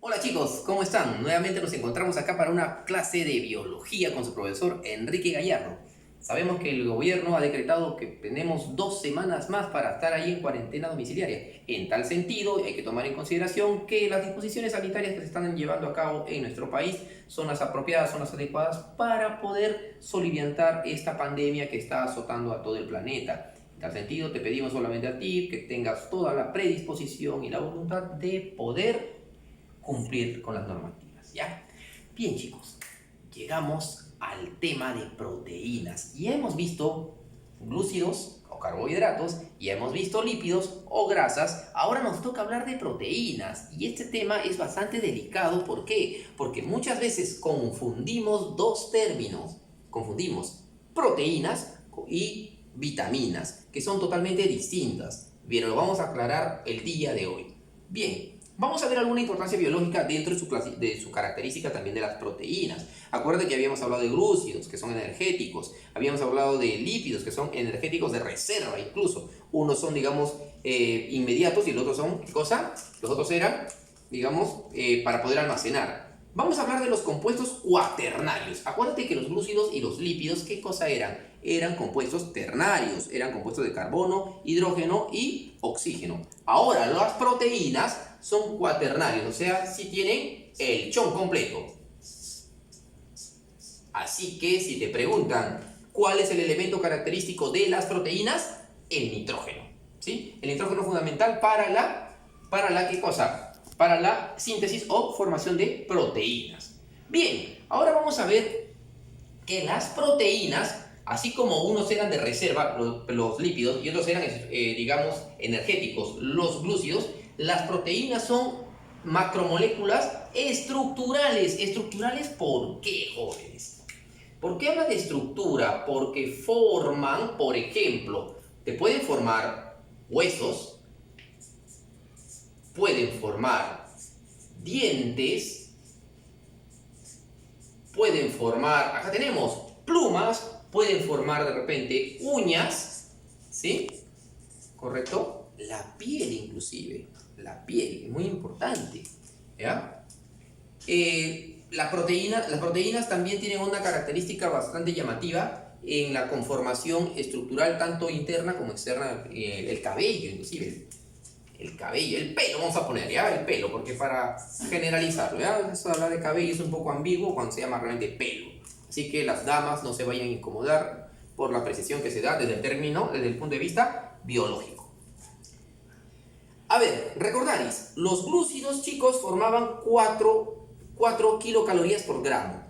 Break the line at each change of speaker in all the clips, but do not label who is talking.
Hola chicos, ¿cómo están? Nuevamente nos encontramos acá para una clase de biología con su profesor Enrique Gallardo. Sabemos que el gobierno ha decretado que tenemos 2 semanas más para estar ahí en cuarentena domiciliaria. En tal sentido, hay que tomar en consideración que las disposiciones sanitarias que se están llevando a cabo en nuestro país son las apropiadas, son las adecuadas para poder soliviantar esta pandemia que está azotando a todo el planeta. En tal sentido, te pedimos solamente a ti que tengas toda la predisposición y la voluntad de poder cumplir con las normativas, ¿ya? Bien, chicos, llegamos al tema de proteínas. Ya hemos visto glúcidos o carbohidratos, ya hemos visto lípidos o grasas, ahora nos toca hablar de proteínas. Y este tema es bastante delicado, ¿por qué? Porque muchas veces confundimos dos términos. Confundimos proteínas y vitaminas, que son totalmente distintas. Bien, lo vamos a aclarar el día de hoy. Bien, vamos a ver alguna importancia biológica dentro de su característica también de las proteínas. Acuérdate que habíamos hablado de glúcidos, que son energéticos. Habíamos hablado de lípidos, que son energéticos de reserva incluso. Unos son, digamos, inmediatos y los otros son, ¿qué cosa? Los otros eran, digamos, para poder almacenar. Vamos a hablar de los compuestos cuaternarios. Acuérdate que los glúcidos y los lípidos, ¿qué cosa eran? Eran compuestos ternarios, eran compuestos de carbono, hidrógeno y oxígeno. Ahora, las proteínas son cuaternarios, o sea, sí tienen el chon completo. Así que si te preguntan cuál es el elemento característico de las proteínas, el nitrógeno. ¿Sí? El nitrógeno es fundamental para la ¿qué cosa? Para la síntesis o formación de proteínas. Bien, ahora vamos a ver que las proteínas, así como unos eran de reserva, los lípidos, y otros eran, digamos, energéticos, los glúcidos, las proteínas son macromoléculas estructurales. ¿Estructurales por qué, jóvenes? ¿Por qué habla de estructura? Porque forman, por ejemplo, te pueden formar huesos, pueden formar dientes, pueden formar, acá tenemos plumas, pueden formar de repente uñas, ¿sí? ¿Correcto? La piel inclusive, la piel, muy importante, ¿ya? Las proteínas también tienen una característica bastante llamativa en la conformación estructural, tanto interna como externa, el cabello inclusive, el cabello, el pelo, vamos a poner, ¿ya? El pelo, porque para generalizarlo, ¿ya? Eso de hablar de cabello es un poco ambiguo cuando se llama realmente pelo. Así que las damas no se vayan a incomodar por la precisión que se da desde el término, desde el punto de vista biológico. A ver, recordáis, los glúcidos, chicos, formaban 4 kilocalorías por gramo.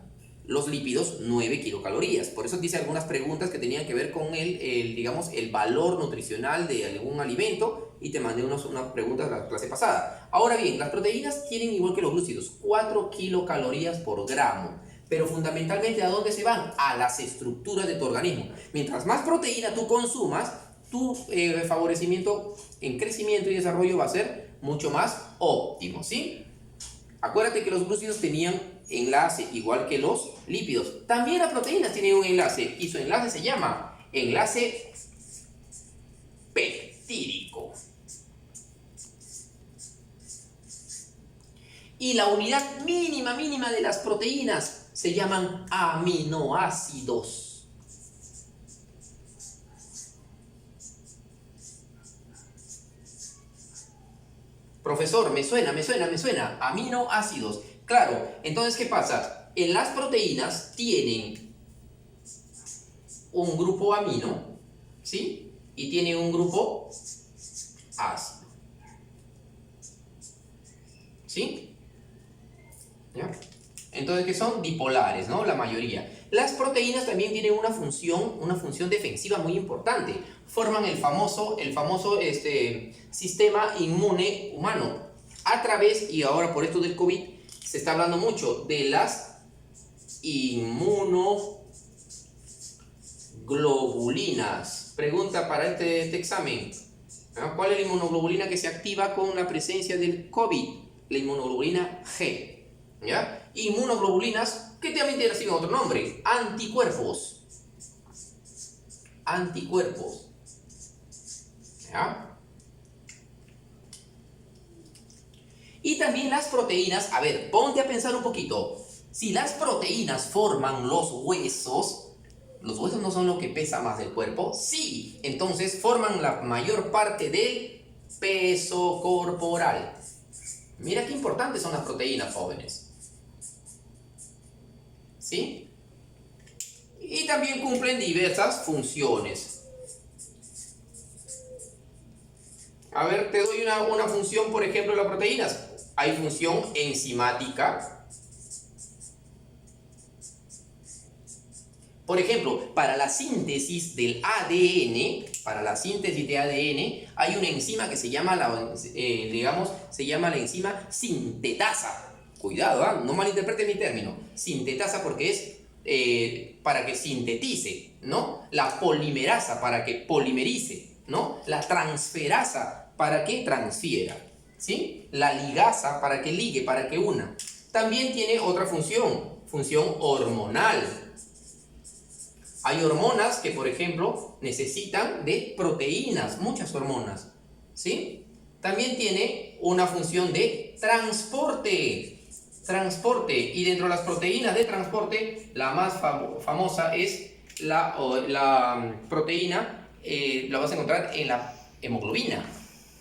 Los lípidos, 9 kilocalorías. Por eso dice algunas preguntas que tenían que ver con digamos, el valor nutricional de algún alimento, y te mandé unas preguntas la clase pasada. Ahora bien, las proteínas tienen, igual que los glúcidos, 4 kilocalorías por gramo. Pero fundamentalmente, ¿a dónde se van? A las estructuras de tu organismo. Mientras más proteína tú consumas, tu favorecimiento en crecimiento y desarrollo va a ser mucho más óptimo, ¿sí? Acuérdate que los glúcidos tenían enlace igual que los lípidos. También las proteínas tienen un enlace y su enlace se llama enlace peptídico. Y la unidad mínima de las proteínas se llaman aminoácidos. Profesor, me suena. Aminoácidos. Claro, entonces, ¿qué pasa? En las proteínas tienen un grupo amino, ¿sí? Y tienen un grupo ácido. ¿Sí? ¿Ya? Entonces, ¿qué son? Dipolares, ¿no? La mayoría. Las proteínas también tienen una función defensiva muy importante. Forman el famoso sistema inmune humano. A través, y ahora por esto del COVID, se está hablando mucho de las inmunoglobulinas. Pregunta para este examen. ¿Cuál es la inmunoglobulina que se activa con la presencia del COVID? La inmunoglobulina G. ¿Ya? Inmunoglobulinas que también tienen otro nombre, anticuerpos. Anticuerpos. ¿Ya? Y también las proteínas, a ver, ponte a pensar un poquito. Si las proteínas forman los huesos no son lo que pesa más del cuerpo. Sí, entonces forman la mayor parte del peso corporal. Mira qué importantes son las proteínas, jóvenes. ¿Sí? Y también cumplen diversas funciones. A ver, te doy una función, por ejemplo, de las proteínas. Hay función enzimática. Por ejemplo, para la síntesis del ADN, hay una enzima que se llama la enzima sintetasa. Cuidado, ¿eh? No malinterpreten mi término. Sintetasa porque es para que sintetice, ¿no? La polimerasa para que polimerice, ¿no? La transferasa para que transfiera, ¿sí? La ligasa para que ligue, para que una. También tiene otra función hormonal. Hay hormonas que, por ejemplo, necesitan de proteínas, muchas hormonas, ¿sí? También tiene una función de transporte, y dentro de las proteínas de transporte, la más famosa es la proteína, la vas a encontrar en la hemoglobina,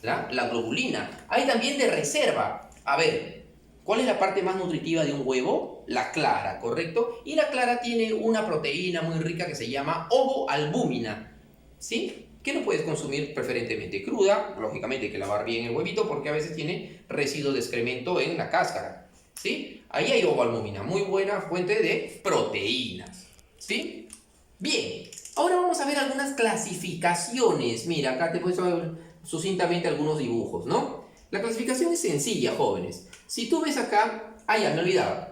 la globulina. Hay también de reserva. A ver, ¿cuál es la parte más nutritiva de un huevo? La clara, ¿correcto? Y la clara tiene una proteína muy rica que se llama ovoalbúmina, ¿sí? Que no puedes consumir preferentemente cruda, lógicamente hay que lavar bien el huevito porque a veces tiene residuos de excremento en la cáscara, ¿sí? Ahí hay ovoalbúmina, muy buena fuente de proteínas, ¿sí? Bien, ahora vamos a ver algunas clasificaciones. Mira, acá te he puesto sucintamente algunos dibujos, ¿no? La clasificación es sencilla, jóvenes. Si tú ves acá, ya me olvidaba.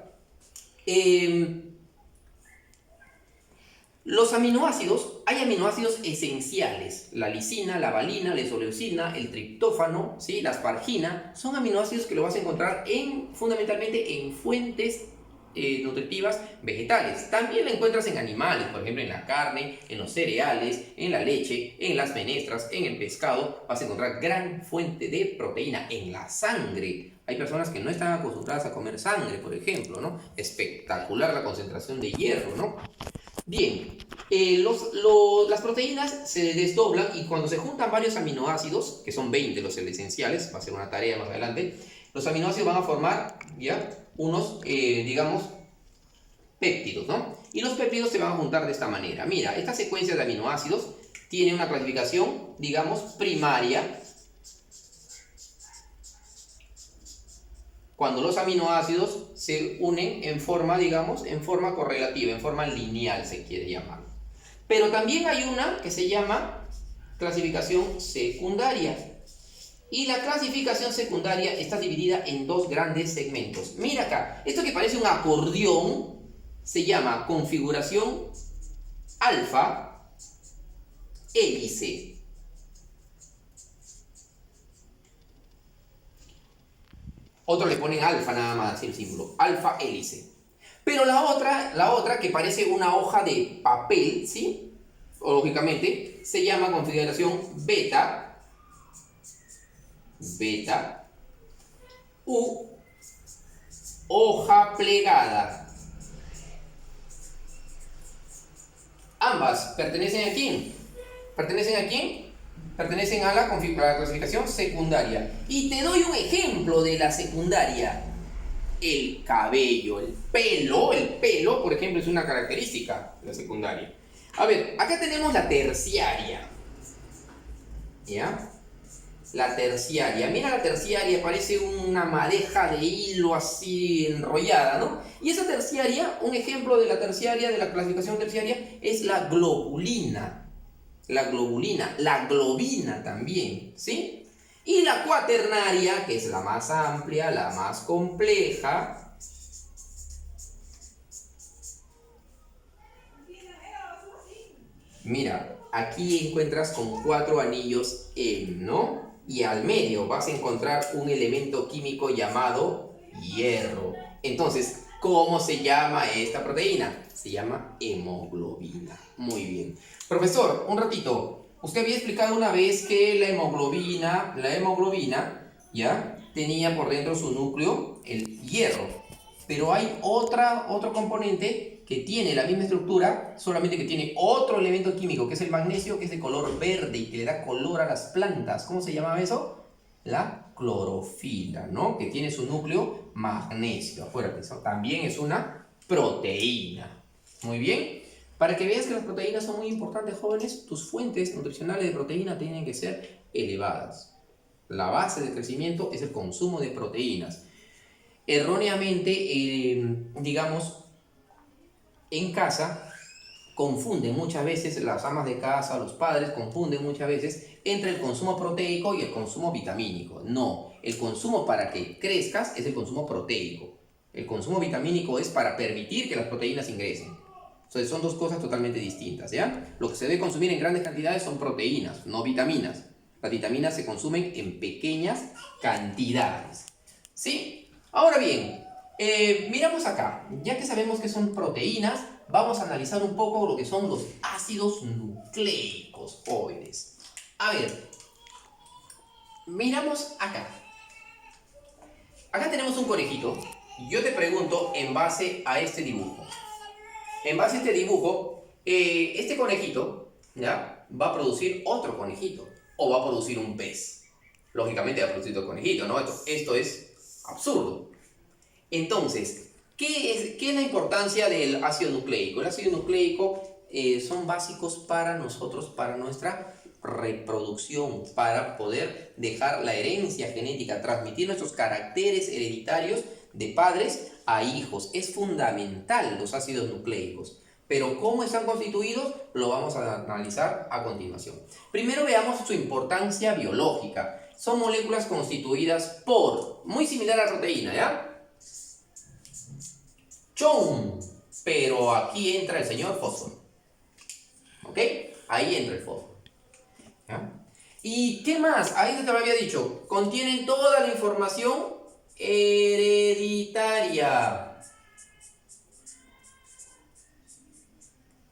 Los aminoácidos, hay aminoácidos esenciales. La lisina, la valina, la isoleucina, el triptófano, ¿sí? La aspargina. Son aminoácidos que lo vas a encontrar fundamentalmente en fuentes nutritivas vegetales. También la encuentras en animales, por ejemplo en la carne, en los cereales, en la leche, en las menestras, en el pescado. Vas a encontrar gran fuente de proteína en la sangre. Hay personas que no están acostumbradas a comer sangre, por ejemplo, ¿no? Espectacular la concentración de hierro, ¿no? Bien, las proteínas se desdoblan y cuando se juntan varios aminoácidos, que son 20 los esenciales, va a ser una tarea más adelante, los aminoácidos van a formar, ¿ya? Unos, digamos, péptidos, ¿no? Y los péptidos se van a juntar de esta manera. Mira, esta secuencia de aminoácidos tiene una clasificación, digamos, primaria. Cuando los aminoácidos se unen en forma, digamos, en forma correlativa, en forma lineal se quiere llamar. Pero también hay una que se llama clasificación secundaria. Y la clasificación secundaria está dividida en dos grandes segmentos. Mira acá, esto que parece un acordeón se llama configuración alfa hélice. Otros le ponen alfa nada más, el símbolo, alfa hélice. Pero la otra que parece una hoja de papel, ¿sí? O lógicamente, se llama configuración beta u hoja plegada. Ambas pertenecen a quién? Pertenecen a la clasificación secundaria. Y te doy un ejemplo de la secundaria. El cabello, el pelo, por ejemplo, es una característica de la secundaria. A ver, acá tenemos la terciaria. ¿Ya? La terciaria. Mira la terciaria, parece una madeja de hilo así enrollada, ¿no? Y esa terciaria, un ejemplo de la terciaria, de la clasificación terciaria, es la globulina. La globina también, ¿sí? Y la cuaternaria, que es la más amplia, la más compleja. Mira, aquí encuentras con 4 anillos M, ¿no? Y al medio vas a encontrar un elemento químico llamado hierro. Entonces, ¿cómo se llama esta proteína? Se llama hemoglobina. Muy bien. Profesor, un ratito. Usted había explicado una vez que la hemoglobina, ¿ya? tenía por dentro su núcleo el hierro. Pero hay otro componente que tiene la misma estructura, solamente que tiene otro elemento químico, que es el magnesio, que es de color verde y que le da color a las plantas. ¿Cómo se llama eso? La clorofila, ¿no? Que tiene su núcleo magnesio. Acuérdate, eso también es una proteína. Muy bien. Para que veas que las proteínas son muy importantes, jóvenes, tus fuentes nutricionales de proteína tienen que ser elevadas. La base del crecimiento es el consumo de proteínas. Erróneamente, digamos, en casa confunden muchas veces, las amas de casa, los padres confunden muchas veces entre el consumo proteico y el consumo vitamínico. No, el consumo para que crezcas es el consumo proteico. El consumo vitamínico es para permitir que las proteínas ingresen. Entonces son dos cosas totalmente distintas, ¿ya? Lo que se debe consumir en grandes cantidades son proteínas, no vitaminas. Las vitaminas se consumen en pequeñas cantidades, ¿sí? Ahora bien, miramos acá. Ya que sabemos que son proteínas, vamos a analizar un poco lo que son los ácidos nucleicos, jóvenes. A ver, miramos acá. Acá tenemos un conejito. Yo te pregunto en base a este dibujo. En base a este dibujo, este conejito, ¿ya?, va a producir otro conejito o va a producir un pez. Lógicamente va a producir otro conejito, ¿no? Esto es absurdo. Entonces, ¿qué es la importancia del ácido nucleico? El ácido nucleico son básicos para nosotros, para nuestra reproducción, para poder dejar la herencia genética, transmitir nuestros caracteres hereditarios de padres a hijos. Es fundamental los ácidos nucleicos. Pero ¿cómo están constituidos? Lo vamos a analizar a continuación. Primero veamos su importancia biológica. Son moléculas constituidas por, muy similar a la proteína, ¿ya? ¡Chum! Pero aquí entra el señor fósforo. ¿Ok? Ahí entra el fósforo. ¿Ya? ¿Y qué más? Ahí te lo había dicho. Contienen toda la información hereditaria.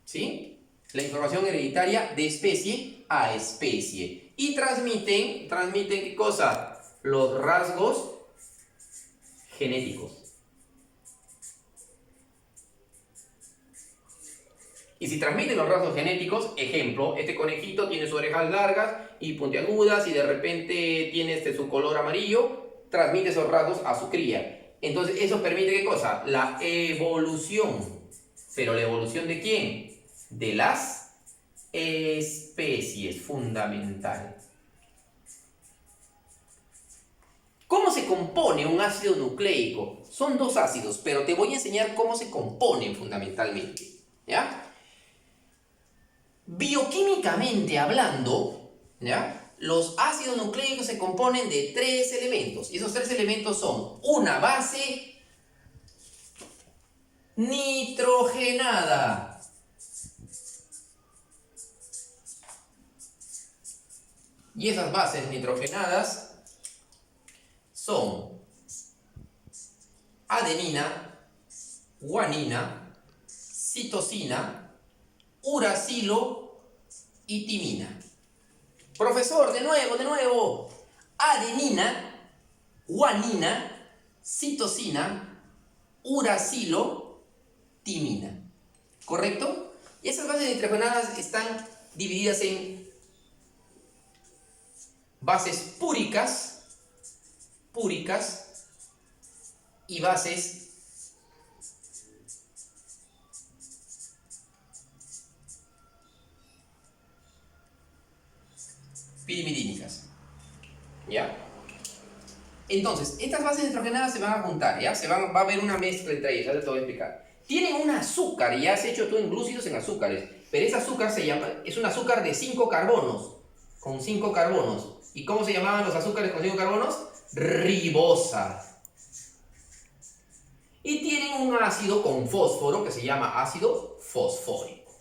¿Sí? La información hereditaria de especie a especie. Y transmiten ¿qué cosa? Los rasgos genéticos. Y si transmiten los rasgos genéticos, ejemplo, este conejito tiene sus orejas largas y puntiagudas y de repente tiene su color amarillo, transmite esos rasgos a su cría. Entonces eso permite ¿qué cosa? La evolución. ¿Pero la evolución de quién? De las especies, fundamental. ¿Cómo se compone un ácido nucleico? Son dos ácidos, pero te voy a enseñar cómo se componen fundamentalmente, ¿ya? Bioquímicamente hablando, ¿ya?, los ácidos nucleicos se componen de tres elementos. Y esos tres elementos son una base nitrogenada. Y esas bases nitrogenadas son adenina, guanina, citosina, uracilo y timina. Profesor, de nuevo. Adenina, guanina, citosina, uracilo, timina. ¿Correcto? Y esas bases nitrogenadas están divididas en bases púricas y bases pirimidínicas, ¿ya? Entonces, estas bases nitrogenadas se van a juntar, ¿ya? Va a haber una mezcla entre ellas, ya te voy a explicar. Tienen un azúcar, ya has hecho tú en glúcidos en azúcares, pero ese azúcar es un azúcar de 5 carbonos, con 5 carbonos. ¿Y cómo se llamaban los azúcares con 5 carbonos? Ribosa. Y tienen un ácido con fósforo que se llama ácido fosfórico.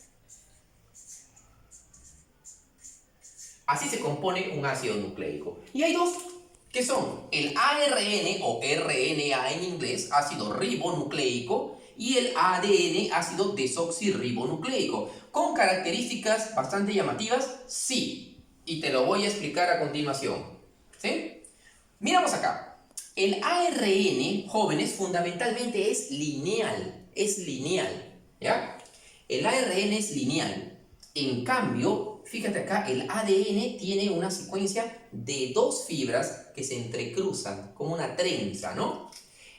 Así se compone un ácido nucleico. Y hay dos, que son el ARN o RNA en inglés, ácido ribonucleico, y el ADN, ácido desoxirribonucleico. ¿Con características bastante llamativas? Sí. Y te lo voy a explicar a continuación. ¿Sí? Miramos acá. El ARN, jóvenes, fundamentalmente es lineal. Es lineal, ¿ya? El ARN es lineal. En cambio, fíjate acá, el ADN tiene una secuencia de dos fibras que se entrecruzan, como una trenza, ¿no?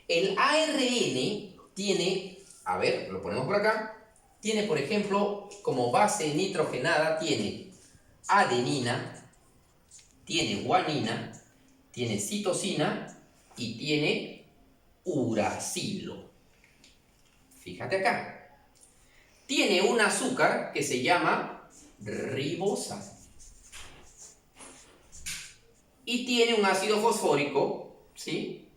El ARN tiene, a ver, lo ponemos por acá, tiene, por ejemplo, como base nitrogenada, tiene adenina, tiene guanina, tiene citosina y tiene uracilo. Fíjate acá. Tiene un azúcar que se llama ribosa. Y tiene un ácido fosfórico, ¿sí?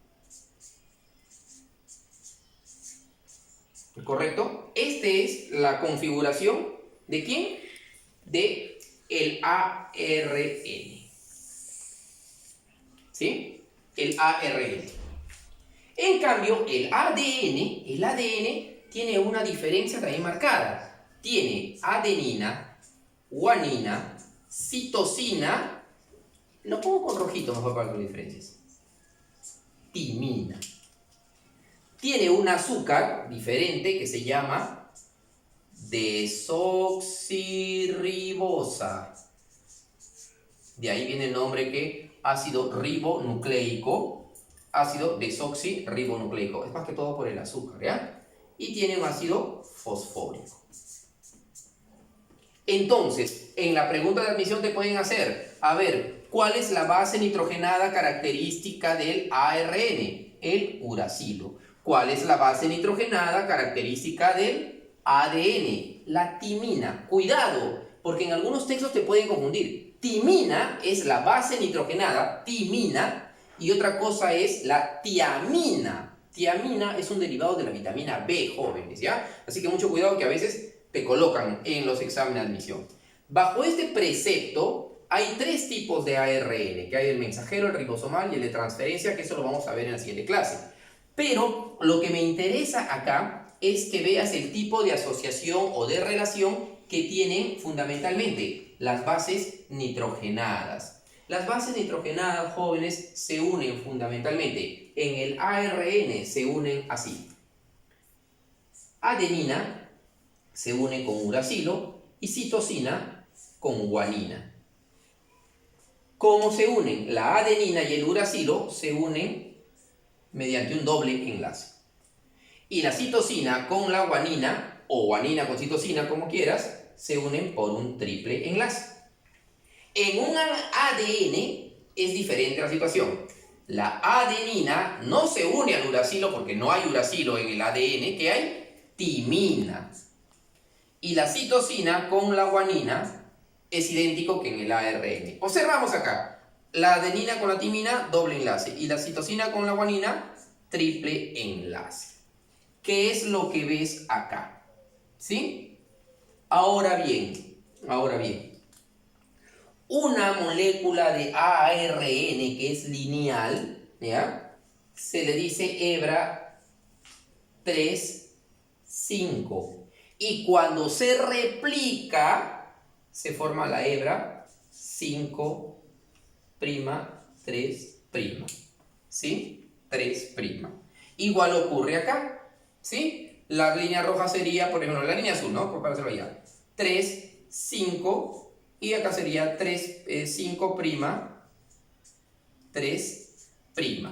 ¿Correcto? Esta es la configuración ¿de quién? De el ARN. ¿Sí? El ARN. En cambio, el ADN tiene una diferencia también marcada. Tiene adenina, guanina, citosina. Lo pongo con rojito mejor para las diferencias. Timina. Tiene un azúcar diferente que se llama desoxirribosa. De ahí viene el nombre que ácido ribonucleico, ácido desoxirribonucleico. Es más que todo por el azúcar, ¿ya? Y tiene un ácido fosfórico. Entonces, en la pregunta de admisión te pueden hacer, a ver, ¿cuál es la base nitrogenada característica del ARN? El uracilo. ¿Cuál es la base nitrogenada característica del ADN? La timina. Cuidado, porque en algunos textos te pueden confundir. Timina es la base nitrogenada, timina, y otra cosa es la tiamina. Tiamina es un derivado de la vitamina B, jóvenes, ¿ya? Así que mucho cuidado que a veces te colocan en los exámenes de admisión. Bajo este precepto hay tres tipos de ARN, que hay el mensajero, el ribosomal y el de transferencia, que eso lo vamos a ver en la siguiente clase. Pero lo que me interesa acá es que veas el tipo de asociación o de relación que tienen fundamentalmente las bases nitrogenadas. Las bases nitrogenadas, jóvenes, se unen fundamentalmente. En el ARN se unen así. Adenina se une con uracilo y citosina con guanina. ¿Cómo se unen? La adenina y el uracilo se unen mediante un doble enlace. Y la citosina con la guanina, o guanina con citosina, como quieras, se unen por un triple enlace. En un ADN es diferente la situación. La adenina no se une al uracilo porque no hay uracilo en el ADN, que hay timina. Y la citosina con la guanina es idéntico que en el ARN. Observamos acá. La adenina con la timina, doble enlace. Y la citosina con la guanina, triple enlace. ¿Qué es lo que ves acá? ¿Sí? Ahora bien, una molécula de ARN que es lineal, ¿ya? Se le dice hebra 3, 5. Y cuando se replica, se forma la hebra 5', 3'. ¿Sí? 3'. Igual ocurre acá. ¿Sí? La línea roja sería, por ejemplo, la línea azul, ¿no? Para hacerlo allá. 3, 5, y acá sería 3, 5', 3'.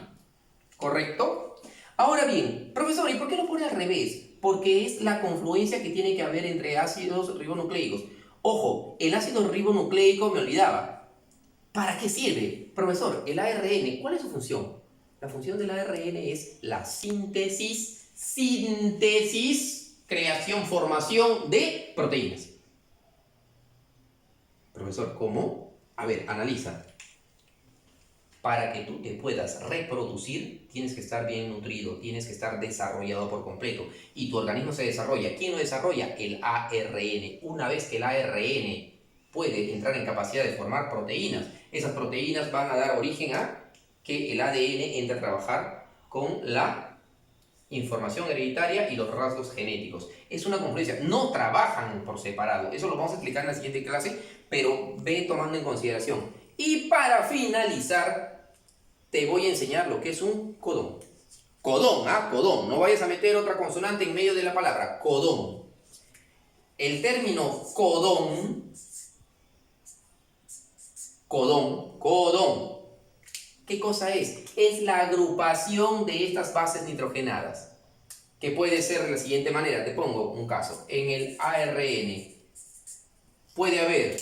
¿Correcto? Ahora bien, profesor, ¿y por qué lo pone al revés? Porque es la confluencia que tiene que haber entre ácidos ribonucleicos. Ojo, el ácido ribonucleico me olvidaba. ¿Para qué sirve? Profesor, el ARN, ¿cuál es su función? La función del ARN es la síntesis, creación, formación de proteínas. Profesor, ¿cómo? A ver, analiza. Para que tú te puedas reproducir, tienes que estar bien nutrido, tienes que estar desarrollado por completo. Y tu organismo se desarrolla. ¿Quién lo desarrolla? El ARN. Una vez que el ARN puede entrar en capacidad de formar proteínas, esas proteínas van a dar origen a que el ADN entre a trabajar con la información hereditaria y los rasgos genéticos. Es una confluencia, no trabajan por separado. Eso lo vamos a explicar en la siguiente clase, pero ve tomando en consideración. Y para finalizar, te voy a enseñar lo que es un codón. Codón, codón. No vayas a meter otra consonante en medio de la palabra. Codón. El término codón, codón. ¿Qué cosa es? Es la agrupación de estas bases nitrogenadas. Que puede ser de la siguiente manera. Te pongo un caso. En el ARN puede haber,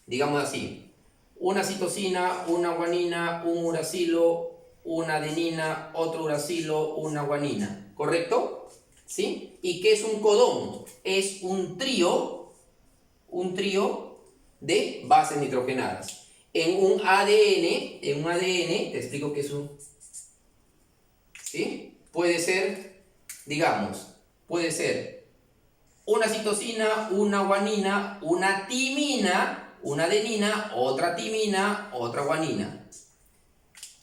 digamos así, una citosina, una guanina, un uracilo, una adenina, otro uracilo, una guanina. ¿Correcto? ¿Sí? ¿Y qué es un codón? Es un trío de bases nitrogenadas. En un ADN, te explico qué es un... ¿Sí? Puede ser, digamos, puede ser una citosina, una guanina, una timina, una adenina, otra timina, otra guanina.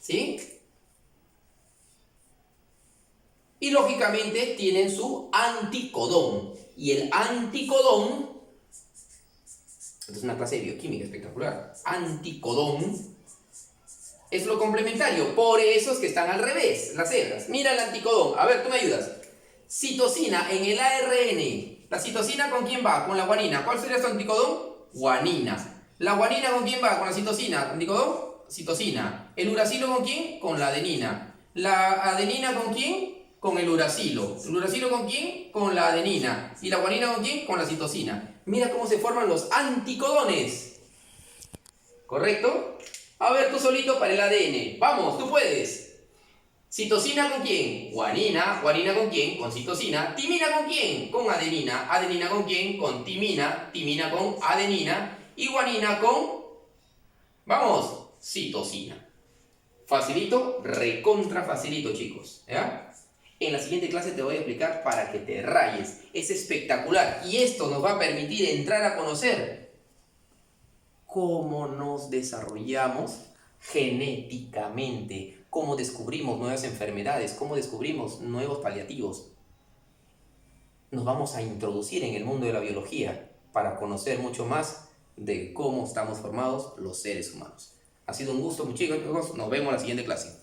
¿Sí? Y lógicamente tienen su anticodón. Y el anticodón, esta es una clase de bioquímica espectacular, anticodón es lo complementario. Por eso es que están al revés, las hebras. Mira el anticodón. A ver, tú me ayudas. Citosina en el ARN. ¿La citosina con quién va? Con la guanina. ¿Cuál sería su anticodón? Guanina. ¿La guanina con quién va? Con la citosina. ¿Anticodón? Citosina. ¿El uracilo con quién? Con la adenina. ¿La adenina con quién? Con el uracilo. ¿El uracilo con quién? Con la adenina. ¿Y la guanina con quién? Con la citosina. Mira cómo se forman los anticodones. ¿Correcto? A ver, tú solito para el ADN. Vamos, tú puedes. ¿Citosina con quién? Guanina. ¿Guanina con quién? Con citosina. ¿Timina con quién? Con adenina. ¿Adenina con quién? Con timina. ¿Timina con adenina? Y guanina con... Vamos, citosina. Facilito, recontra facilito, chicos. ¿Ya? En la siguiente clase te voy a explicar para que te rayes. Es espectacular. Y esto nos va a permitir entrar a conocer cómo nos desarrollamos genéticamente, cómo descubrimos nuevas enfermedades, cómo descubrimos nuevos paliativos. Nos vamos a introducir en el mundo de la biología para conocer mucho más de cómo estamos formados los seres humanos. Ha sido un gusto, muchachos. Nos vemos en la siguiente clase.